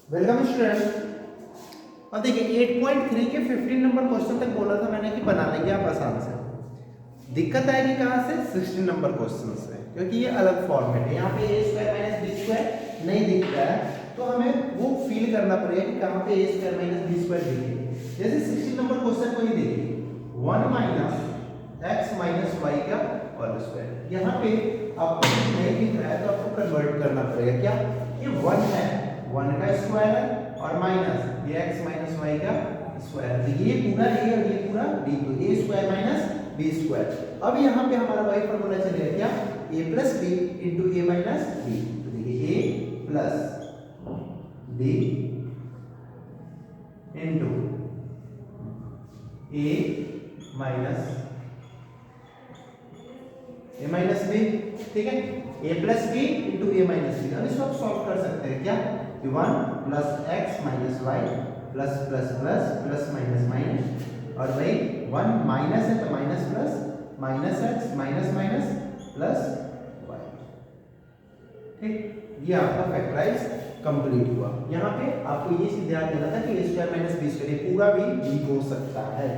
Welcome student. और देखिए 8.3 के 15 नंबर क्वेश्चन तक बोला था मैंने कि बना लेंगे आप आसान से। दिक्कत आएगी कहाँ से? 16 नंबर क्वेश्चन से, क्योंकि ये अलग फॉर्मेट है। यहाँ पे a square minus B square नहीं दिखता है, तो हमें वो फील करना पड़ेगा कि कहाँ पे a square minus B square दिखे। जैसे 16 नंबर क्वेश्चन को ही देखिए, 1 माइनस एक्स माइनस वाई का होल स्क्वायर। यहाँ पे आपको नहीं दिख रहा है तो आपको कन्वर्ट करना पड़ेगा। क्या ये 1 है, 1 का स्क्वायर है, और माइनस ये x माइनस वाई का स्क्वायर है, तो ये पूरा a और ये पूरा b, तो a square minus b square. अब यहाँ पे हमारा y फॉर्मूला चलेगा क्या? a plus b into a minus b। तो देखिए a plus b into a minus b, ठीक है। a plus b into a minus b। अब इसको आप सॉल्व कर सकते हैं क्या? 1 plus X minus Y plus plus plus plus minus minus, और भाई 1 माइनस है तो minus plus minus X minus minus plus Y, ठीक। ये आपका फैक्टराइज कंप्लीट हुआ। यहाँ पे आपको ये चीज ध्यान देना था कि a square minus B square पूरा भी b हो सकता है।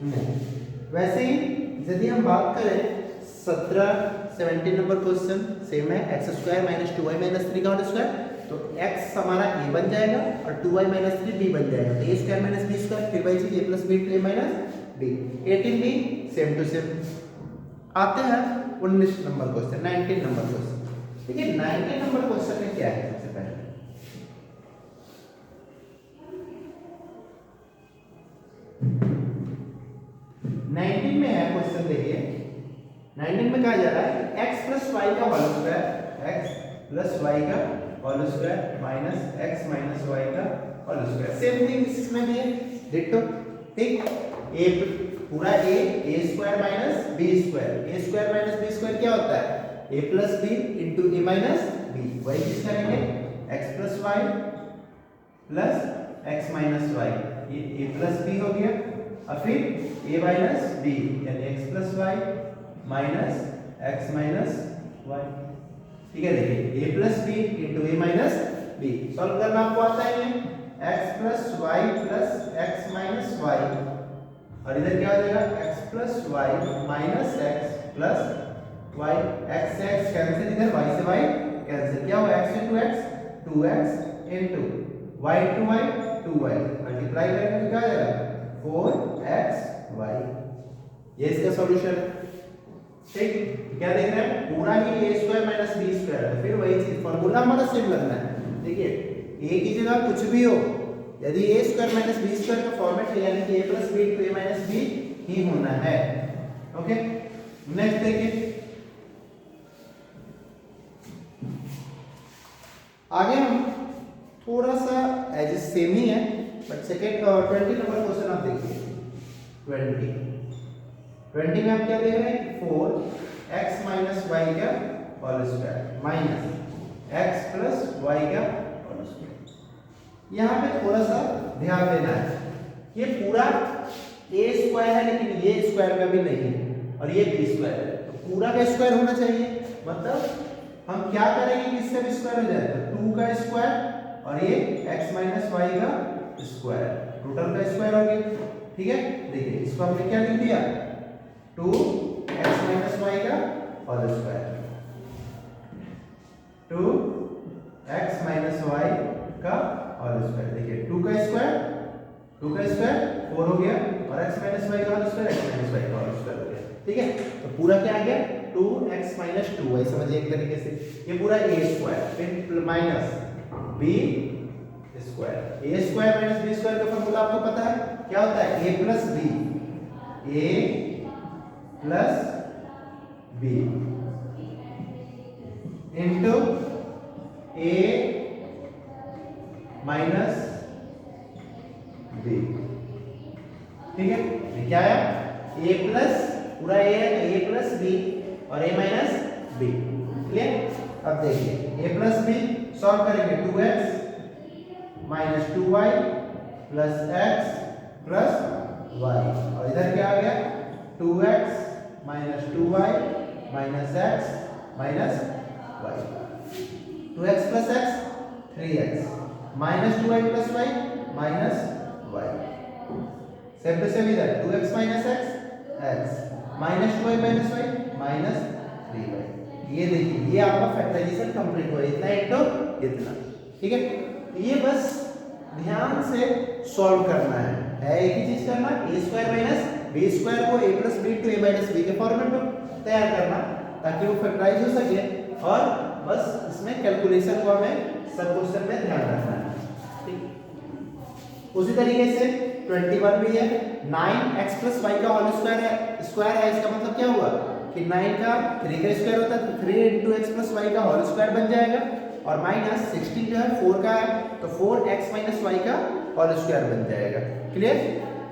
नहीं, वैसे ही यदि हम बात करें 17 नंबर क्वेश्चन सेम है, x square minus 2y minus 3 का होल स्क्वायर, तो x हमारा a बन जाएगा और 2y माइनस 3 b बन जाएगा, तो a square minus b square, फिर वही चीज a plus b into a minus b। 18 भी सेम टू सेम। आते हैं 19 नंबर क्वेश्चन, 19 नंबर क्वेश्चन। देखिए 19 नंबर क्वेश्चन में क्या है? सबसे पहले 19 में है क्वेश्चन, देखिए 19 में कहा जा रहा है कि x प्लस वाई का whole square, x plus Y का whole square minus x minus Y का होल स्क्वायर। सेम थिंग इसमें भी है, डिटो, ठीक। a पूरा a square minus b square, a square minus b square क्या होता है? a plus b into a minus b। वही चीज करेंगे, x plus Y plus x minus Y, ये a प्लस b हो गया, और फिर a माइनस b यानी x plus Y minus x minus Y, ठीक है। देखिए a plus B into a minus B solve करना आपको आता है। x plus Y plus x minus Y, और इधर क्या हो जाएगा? x plus Y minus x plus Y, x से x कैंसिल, इधर y से y कैंसिल, क्या होगा? x into x 2x into y into y 2y, multiply करेंगे तो क्या आ जाएगा? 4xy। ये इसका सॉल्यूशन है, ठीक। क्या देख रहे हैं? पूरा ही a square minus B square है, फिर वही चीज फॉर्मूला हमारा सेम लगना है। देखिए a की जगह कुछ भी हो, यदि a square minus B square का फॉर्मेट है यानी कि a plus B into a minus B ही होना है। ओके, नेक्स्ट देखिए, आगे हम थोड़ा सा एज सेम ही है, बट सेकेंड 20 नंबर क्वेश्चन आप देखिए। 20 में आप क्या देख रहे हैं? 4x माइनस वाई का whole square minus x plus Y का होल स्क्वायर। यहाँ पे थोड़ा सा ध्यान देना है, ये पूरा a स्क्वायर है लेकिन ये स्क्वायर का भी नहीं है, और ये b स्क्वायर है, तो पूरा का स्क्वायर होना चाहिए। मतलब हम क्या करेंगे कि इसका भी स्क्वायर हो जाएगा, 2 का स्क्वायर और ये x माइनस वाई का स्क्वायर, टोटल का स्क्वायर हो गया, ठीक है। देखिए इसको हमने क्या लिख दिया? 2x माइनस वाई का whole square, 2x minus Y का होल स्क्वायर। देखिए 2 का स्क्वायर 4 हो गया, और x माइनस वाई का whole square x minus Y का होल स्क्वायर हो गया, ठीक है। तो पूरा क्या आ गया? 2x माइनस 2y, समझिए एक तरीके से ये पूरा a स्क्वायर फिर minus b square. a square minus b square का फॉर्मूला आपको पता है क्या होता है? a plus b, a plus b into a minus b, ठीक है। ये क्या है? a प्लस पूरा a है तो a प्लस b और a माइनस b, क्लियर। अब देखिए a प्लस b सॉल्व करेंगे, 2x minus 2y plus x plus y, और इधर क्या आ गया? 2x minus 2y minus x minus y, 2x plus x 3x minus 2y plus y minus y, same to same इधर 2x minus x minus 2y minus y minus 3y। ये देखिए ये आपका फैक्टराइजेशन कंप्लीट हुआ, इतना into इतना, ठीक है। ये बस ध्यान से सॉल्व करना है एक ही चीज करना, a square minus b square को a plus b to a minus b के फॉर्मेट में तैयार करना ताकि वो फैक्टराइज हो सके, और बस इसमें कैलकुलेशन को हमें सब क्वेश्चन में ध्यान रखना है, ठीक। उसी तरीके से 21 भी है, 9x प्लस y का होल स्क्वायर है, इसका मतलब क्या हुआ कि 9 का 3 का स्क्वायर होता है तो 3 into x प्लस y का होल स्क्वायर बन जाएगा, और माइनस 16 जो है 4 का है तो 4x माइनस y का होल स्क्वायर बन जाएगा, क्लियर।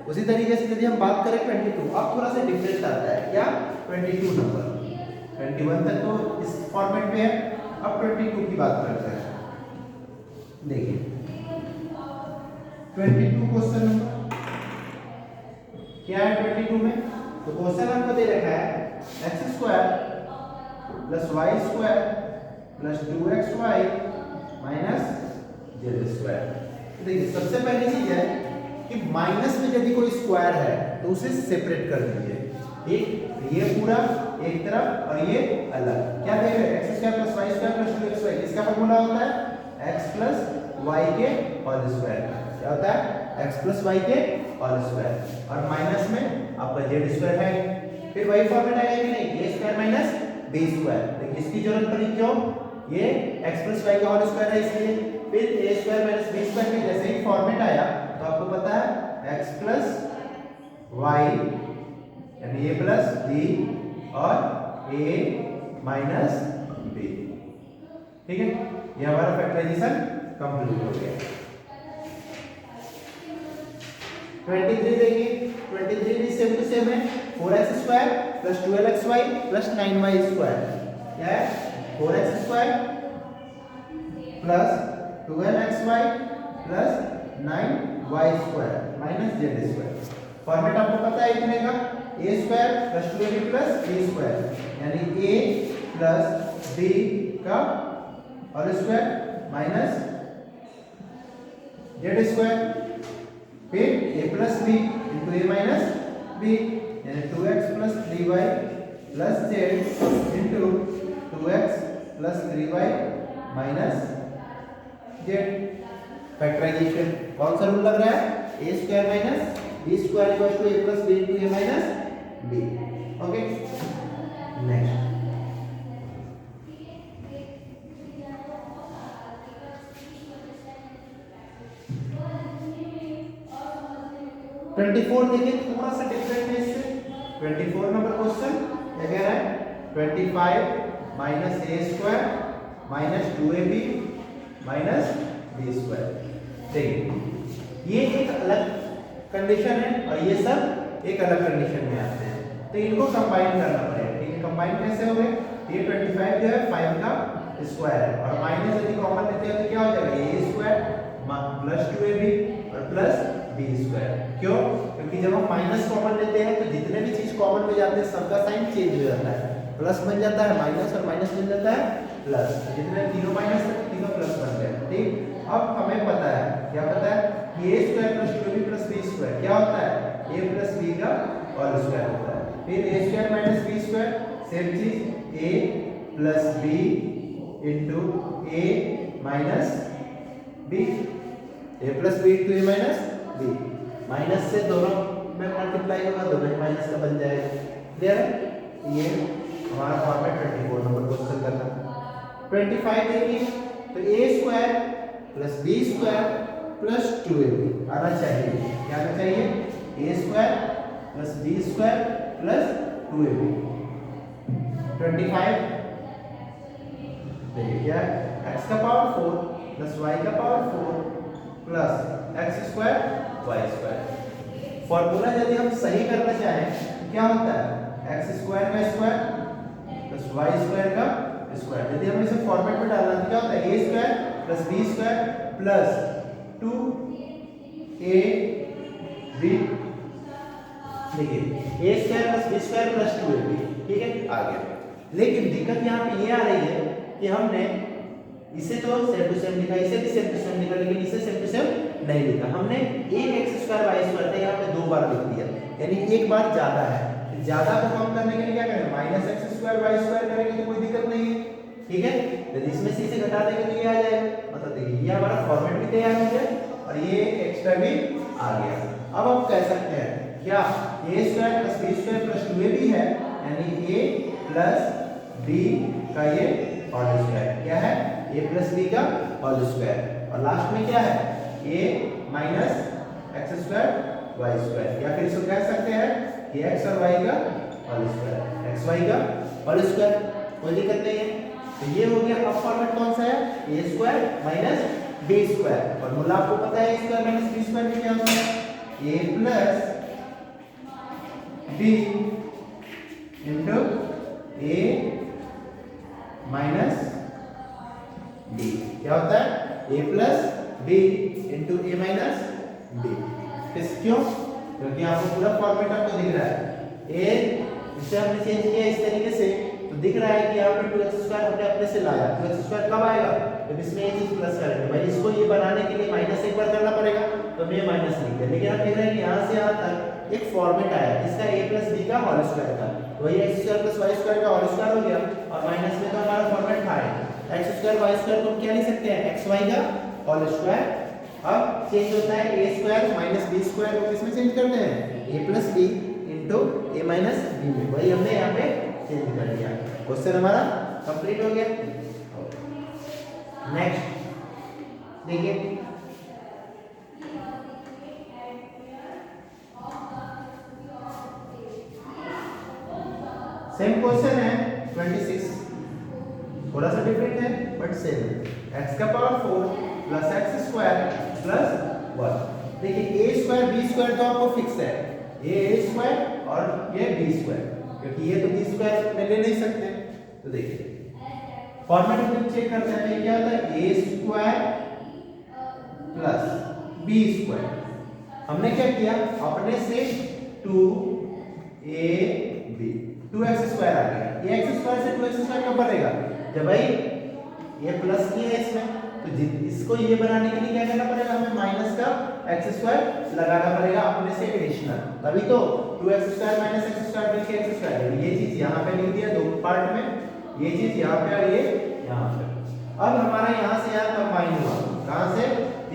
उसी तरीके से यदि हम बात करें 22, अब थोड़ा सा डिफरेंट आता है क्या, 22 नंबर, 21 तक तो इस फॉर्मेट में है, अब 22 की बात करते हैं। देखिए 22 क्वेश्चन नंबर क्या है 22 में, तो क्वेश्चन हमको दे रखा है x square plus y square plus 2xy minus z square. देखिए सबसे पहली चीज है कि माइनस में यदि कोई स्क्वायर है तो उसे सेपरेट कर दीजिए, ठीक। ये पूरा एक तरफ और ये अलग, क्या दे रहे हैं x square plus y square plus 2xy, इसका फार्मूला होता है x प्लस y के होल स्क्वायर, क्या होता है x प्लस y के होल स्क्वायर, और माइनस में आपका z स्क्वायर है, फिर वही फॉर्मेट आएगा कि नहीं, a square minus b square, देखिए इसकी जरूरत पड़ी क्यों, ये x प्लस y का होल स्क्वायर है इसलिए, फिर a square minus b square के जैसे ही फॉर्मेट आया तो आपको पता है x प्लस y यानी a प्लस b और a माइनस b, ठीक है। ये हमारा फैक्टराइजेशन कंप्लीट हो गया। 23 देखिए, 23 भी सेम टू सेम है, 4x square plus 12xy plus 9y square, क्या है 4x square plus 12xy plus 9y square minus z square. Format आपको पता है इतने का, a square plus 2ab plus b square, यानी a प्लस b का whole square minus z square, फिर a plus b into a minus b, यानी 2x plus 3y plus z into 2x plus 3y minus z। Factorisation कौन सा rule लग रहा है, a square minus b square equals to a plus b into a minus b, okay. Next 24 देखिए, थोड़ा सा different है इससे। 24 नंबर क्वेश्चन क्या कह रहा है, 25 minus a square minus 2ab minus b square. देखिए ये एक अलग कंडीशन है और ये सब एक अलग कंडीशन में आते हैं, तो इनको कंबाइन करना पड़ेगा, ठीक है। कंबाइन कैसे हो गए, ये 25 जो है 5 का स्क्वायर है, और माइनस यदि कॉमन लेते हैं तो क्या हो जाएगा a स्क्वायर प्लस 2ab और प्लस b स्क्वायर। क्यों, क्योंकि जब हम माइनस कॉमन लेते हैं तो जितने भी चीज कॉमन में जाते हैं सबका साइन चेंज हो जाता है, प्लस बन जाता है माइनस और माइनस बन जाता है प्लस, जितने तीनों माइनस थे तीनों प्लस बन गए, ठीक। अब हमें पता है, क्या पता है कि a square plus 2b plus b square क्या होता है, a प्लस b का होल स्क्वायर होता है। फिर a square minus b square, same चीज a plus b into a minus b, a plus b into a minus b, minus से दोनों में मल्टीप्लाई होगा, दोनों माइनस का बन जाएगा, क्लियर है। ये हमारा फॉर्मेट 24 नंबर क्वेश्चन का था। 25 देखिए, तो a square plus b square plus 2ab आना चाहिए, क्या आना चाहिए, a square plus b square plus 2ab। 25 देखिए क्या है, x का पावर 4 प्लस y का power 4 plus x square y square. Formula यदि हम सही करना चाहें क्या होता है, x स्क्वायर का स्क्वायर प्लस y स्क्वायर का स्क्वायर। यदि हम इसे फॉर्मेट में डालना तो क्या होता है, a square plus b square plus 2ab, देखिए a square plus b square plus 2ab, ठीक है, आ गया। लेकिन दिक्कत यहाँ पे ये आ रही है कि हमने इसे तो सेम टू सेम लिखा, इसे भी सेम टू सेम लिखा, लेकिन इसे सेम टू सेम नहीं लिखा हमने। एक एक्स स्क्वायर वाई स्क्वायर था, यहाँ पे 2 बार लिख दिया, यानी एक बार ज्यादा है। ज्यादा को कम करने के लिए क्या करें, minus X square Y square करेंगे तो कोई दिक्कत नहीं है, ठीक है। यदि इसमें से इसे घटा देंगे तो ये आ जाएगा, मतलब देखिए ये हमारा फॉर्मेट भी तैयार हो गया और ये एक्स्ट्रा भी आ गया। अब हम कह सकते हैं क्या A square plus B square plus 2ab है, यानी ए प्लस बी का ये होल स्क्वायर क्या है, ए प्लस बी का होल स्क्वायर, और लास्ट में क्या है A minus X square Y square, या फिर इसको कह सकते हैं कि एक्स और वाई का होल स्क्वायर, एक्स वाई का होल स्क्वायर, कोई दिक्कत नहीं है। तो ये हो गया। अब फॉर्मेट कौन सा है, A square minus B square, formula आपको पता है A square minus B square में क्या होता है, A plus B into A minus B, क्या होता है A plus B into A minus B. क्यों, क्योंकि आपको पूरा फॉर्मेट आपको दिख रहा है, ए इसे हमने चेंज किया इस तरीके से, तो दिख रहा है कि आपने 2x स्क्वायर हमने अपने से लाया, 2x स्क्वायर कब आएगा जब इसमें ये चीज प्लस करेंगे, भाई इसको ये बनाने के लिए माइनस एक बार करना पड़ेगा, तो मैं माइनस लिख दिया। लेकिन आप देख रहे हैं कि यहाँ से यहाँ तक एक फॉर्मेट आया इसका a प्लस b का होल स्क्वायर का, तो ये x square plus y square का होल स्क्वायर हो गया, और माइनस में तो हमारा फॉर्मेट था x स्क्वायर y स्क्वायर को हम क्या लिख सकते हैं xy का होल स्क्वायर। अब चेंज होता है a square minus b square को किसमें चेंज करते हैं, a plus b into a minus b में, वही हमने यहाँ पे चेंज कर दिया। क्वेश्चन हमारा कंप्लीट हो गया। नेक्स्ट देखिए, सेम क्वेश्चन है 26, थोड़ा सा डिफरेंट है बट सेम, x का power 4 plus x square plus 1। देखिए a स्क्वायर b स्क्वायर तो आपको फिक्स है, ये a स्क्वायर और ये b स्क्वायर, क्योंकि ये तो b स्क्वायर में ले नहीं सकते। तो देखिए फॉर्मेट में चेक करते हैं, ये क्या होता है a square plus b square, हमने क्या किया अपने से 2ab 2x स्क्वायर आ गया, ये x स्क्वायर से 2x स्क्वायर कब बढ़ेगा, जब भाई ये प्लस किया है इसमें, तो इसको ये बनाने के लिए क्या करना पड़ेगा, हमें माइनस का x स्क्वायर लगाना पड़ेगा अपने से एडिशनल, तभी तो 2x square minus x square मिलके x स्क्वायर, ये चीज यहाँ पे लिख दिया दो पार्ट में, ये चीज यहाँ पे और ये यहाँ पे। अब हमारा यहाँ से यहाँ कंबाइन हुआ, कहाँ से,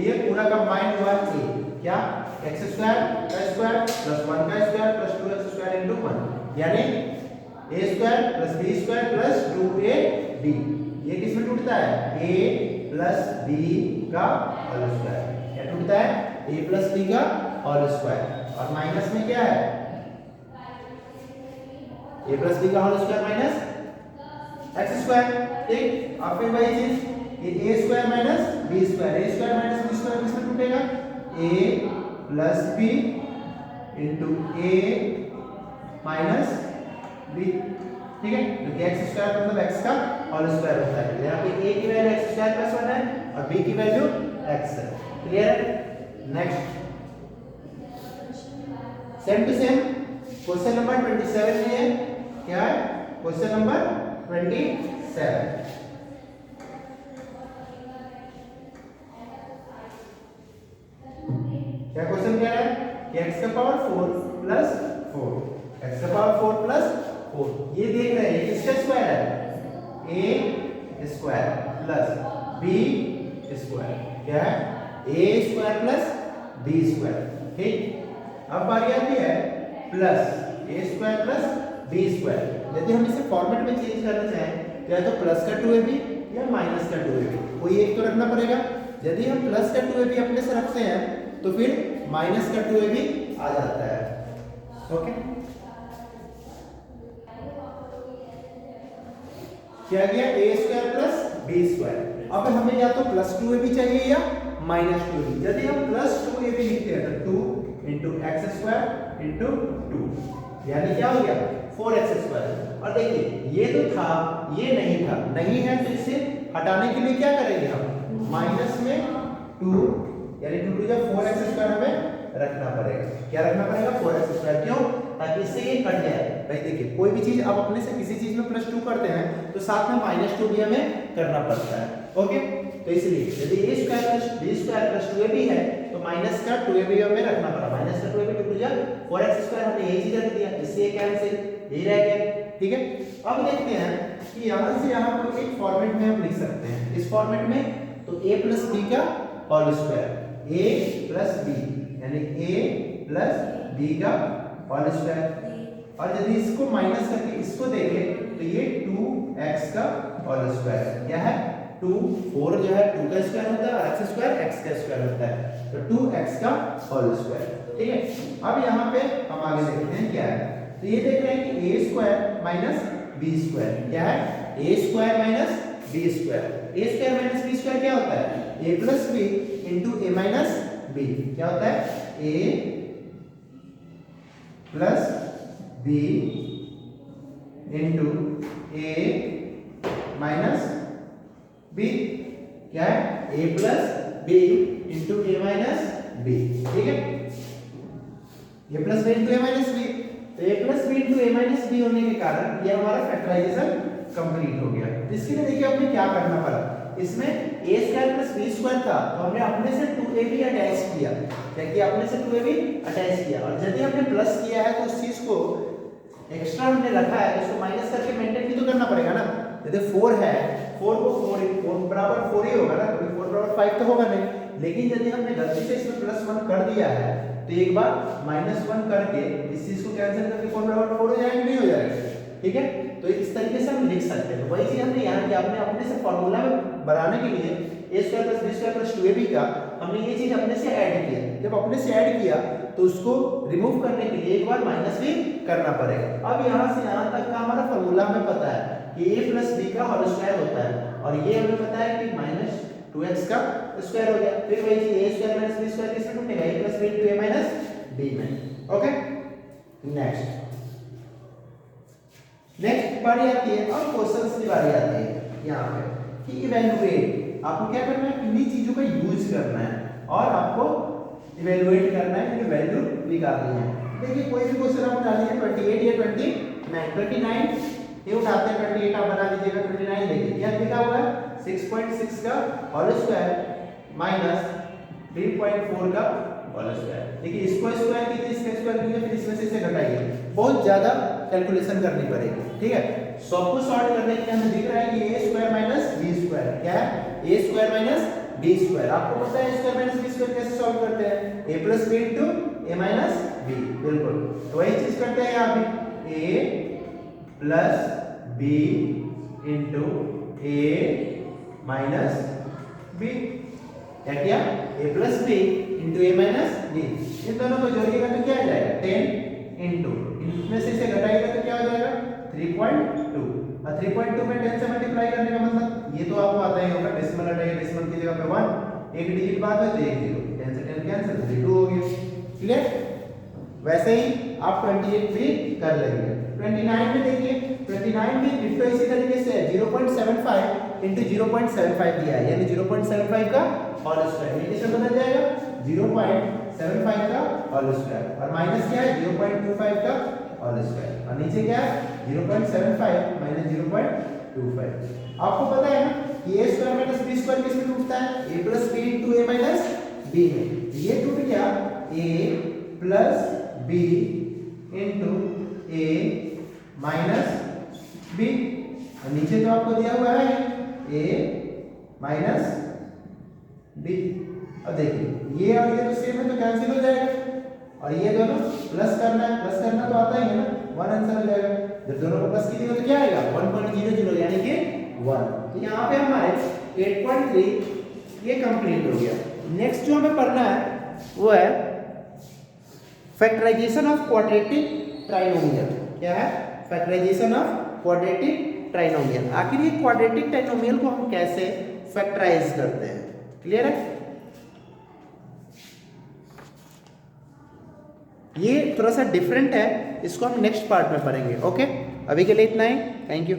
ये पूरा कंबाइन हुआ a, क्या x स्क्वायर का स्क्वायर प्लस 1 का square plus 2x square into 1, यानी a square plus b square plus 2ab, ये किसमें टूटता है a प्लस b का होल स्क्वायर, क्या टूटता है a प्लस b का होल स्क्वायर, और माइनस में क्या है a प्लस b का whole square minus x square, ठीक। अब फिर वही चीज ये a square minus b square, a square minus b square किसमें टूटेगा, a plus b into a minus b, ठीक है, क्योंकि x स्क्वायर मतलब x का होल स्क्वायर होता है, यहाँ पे a की वैल्यू x स्क्वायर प्लस 1 है और b की वैल्यू x है, क्लियर है। Next same to same question number 27 में है, क्या है क्वेश्चन नंबर 27, क्या क्वेश्चन कह रहा है कि x का पावर 4 प्लस 4, x का पावर 4 प्लस 4, ये देख रहे हैं किसका स्क्वायर है, a square plus b square, क्या है a square plus b square, ठीक। अब बारी आती है plus a square plus b square, यदि हम इसे फॉर्मेट में चेंज करना चाहें तो या तो प्लस का 2ab या माइनस का 2ab, कोई एक तो रखना पड़ेगा। यदि हम प्लस का 2ab अपने से रखते हैं तो फिर माइनस का 2ab आ जाता है, ओके। क्या गया a square plus b square, अब हमें या तो प्लस 2ab चाहिए या माइनस 2ab, यदि हम प्लस 2ab लिखते हैं तो 2 इंटू एक्स स्क्वायर इंटू 2, यानी क्या हो गया 4x स्क्वायर। और देखिए ये तो था ये नहीं था, नहीं है तो इसे हटाने के लिए क्या करेंगे हम, माइनस में 2 यानी 2 टू 4x स्क्वायर हमें रखना पड़ेगा, क्या रखना पड़ेगा 4x स्क्वायर, क्यों, ताकि इससे ये कट जाए, भाई देखिए कोई भी चीज अब अपने से किसी चीज में +2 करते हैं तो साथ में -2 भी हमें करना पड़ता है। ओके, तो इसलिए यदि a square + b square + 2ab है तो माइनस का 2ab हमें रखना पड़ा, माइनस का 2ab टू जा 4x स्क्वायर, हमने यही चीज रख दिया, इससे ये कैंसिल, यही रह गया। ठीक है, अब देखते हैं कि यहां से यहां को एक फॉर्मेट में हम लिख सकते हैं, इस फॉर्मेट में तो a + b का होल स्क्वायर, a + b यानी a + b का होल स्क्वायर, और यदि इसको माइनस करके इसको देखें तो ये 2x का होल स्क्वायर है। क्या है? 2 4 जो है 2 का स्क्वायर होता है और x स्क्वायर x का स्क्वायर होता है, तो 2x का होल स्क्वायर। ठीक है, अब यहाँ पे हम आगे देखते हैं क्या है, तो ये देख रहे हैं कि a स्क्वायर - b स्क्वायर क्या है, a square - b square, a square - b square क्या होता है, a + b into a minus b, क्या होता है, a + b into a minus b, क्या है, a + b into a minus b। ठीक है, a + b into a minus b, तो a + b into a minus b होने के कारण ये हमारा फैक्टराइजेशन कंप्लीट हो गया। इसके लिए देखिए हमें क्या करना पड़ा, इसमें a स्क्वायर + b स्क्वायर था तो हमने अपने से 2ab अटैच किया, देखिए अपने से 2ab अटैच किया, और यदि हमने प्लस किया है तो उस चीज को एक्स्ट्रा हमने रखा है तो उसको माइनस करके मेंटेन भी तो करना पड़ेगा ना। यदि 4 है, 4 को 4 बराबर 4 ही होगा ना, तो 4 बराबर 5 तो होगा नहीं, लेकिन यदि हमने गलती से इसमें +1 कर दिया है तो एक बार -1 करके इस चीज को कैंसिल करके 4 बराबर 4 हो जाएगा, नहीं हो जाएगा। ठीक है, तो इस तरीके से हम लिख सकते हैं। तो वही चीज हमने यहाँ किया, हमने अपने से फॉर्मूला में बनाने के लिए a square + b square + 2ab का हमने ये चीज अपने से ऐड किया। जब अपने से ऐड किया तो उसको रिमूव करने के लिए एक बार माइनस भी करना पड़ेगा। अब यहाँ से यहाँ तक का हमारा फॉर्मूला हमें पता है कि a + b का होल स्क्वायर होता है, और ये हमें पता है कि -2x का स्क्वायर हो गया। फिर वही चीज a स्क्वायर - b स्क्वायर किसमें टूटेगा, a + b into a minus b में। ओके, नेक्स्ट बारी आती है, अब क्वेश्चंस की बारी आती है यहाँ पे कि इवैल्यूएट, आपको क्या करना है, किन्हीं चीजों का यूज करना है और आपको इवैल्यूएट करना है, कि वैल्यू निकालनी है। देखिए कोई भी क्वेश्चन आप डालिए 28 या 29 ये उठाते हैं, 28 आप बना लीजिएगा, 29 देखिए क्या लिखा हुआ है, 6.6 का होल स्क्वायर - 3.4 का होल स्क्वायर। देखिए इसको स्क्वायर कीजिए, इसका स्क्वायर कीजिए, फिर इसमें से इसे घटाइए, बहुत ज्यादा कैलकुलेशन करनी पड़ेगी। ठीक है, सबको सॉल्व करने के लिए हमें दिख रहा है कि a स्क्वायर - b स्क्वायर क्या है, a स्क्वायर - b स्क्वायर। आपको पता है a स्क्वायर - b स्क्वायर कैसे सॉल्व करते हैं, a + b into a minus b, बिल्कुल तो वही चीज करते हैं यहाँ पे, a + b into a minus b, क्या किया, a + b into a minus b, इन दोनों को जोड़िएगा तो क्या आ जाएगा, 10 into इनमें से इसे घटाइएगा तो क्या हो जाएगा, 3.2, और 3.2 में 10 से मल्टीप्लाई करने का मतलब ये तो आपको आता ही होगा, डेसिमल हटाइए, डेसिमल की जगह पे 1, एक डिजिट बाद में तो एक 0, 10 से 10 कैंसिल, 2 हो गया। क्लियर, वैसे ही आप 28 भी कर लेंगे। 29 में देखिए, 29 में डिट्टो इसी तरीके से 0.75 into 0.75 दिया है, यानी 0.75 का होल स्क्वायर, ये किसमें बदल जाएगा, 0.75 का होल स्क्वायर, और माइनस क्या है, 0.25 का होल स्क्वायर, और नीचे क्या है, 0.75 - 0.25। आपको पता है ना कि a स्क्वायर - b स्क्वायर किसमें टूटता है, a + b into a minus b में, ये टूट गया a + b into a minus b, और नीचे तो आपको दिया हुआ है a minus b। अब देखिए ये और ये तो सेम है तो कैंसिल हो जाएगा, और ये दोनों प्लस करना है, प्लस करना तो आता ही है ना, 1 आंसर हो जाएगा। जब दोनों को प्लस कीजिएगा तो क्या आएगा, 1.00 यानी कि 1। तो यहाँ पे हमारे 8.3 ये कंप्लीट हो गया। नेक्स्ट जो हमें पढ़ना है वो है फैक्टराइजेशन ऑफ क्वाड्रेटिक ट्राइनोमियल। क्या है, फैक्टराइजेशन ऑफ क्वाड्रेटिक ट्राइनोमियल। आखिर ये क्वाड्रेटिक ट्राइनोमियल को हम कैसे फैक्टराइज करते हैं, क्लियर है। ये थोड़ा सा डिफरेंट है, इसको हम नेक्स्ट पार्ट में पढ़ेंगे। ओके, अभी के लिए इतना ही, थैंक यू।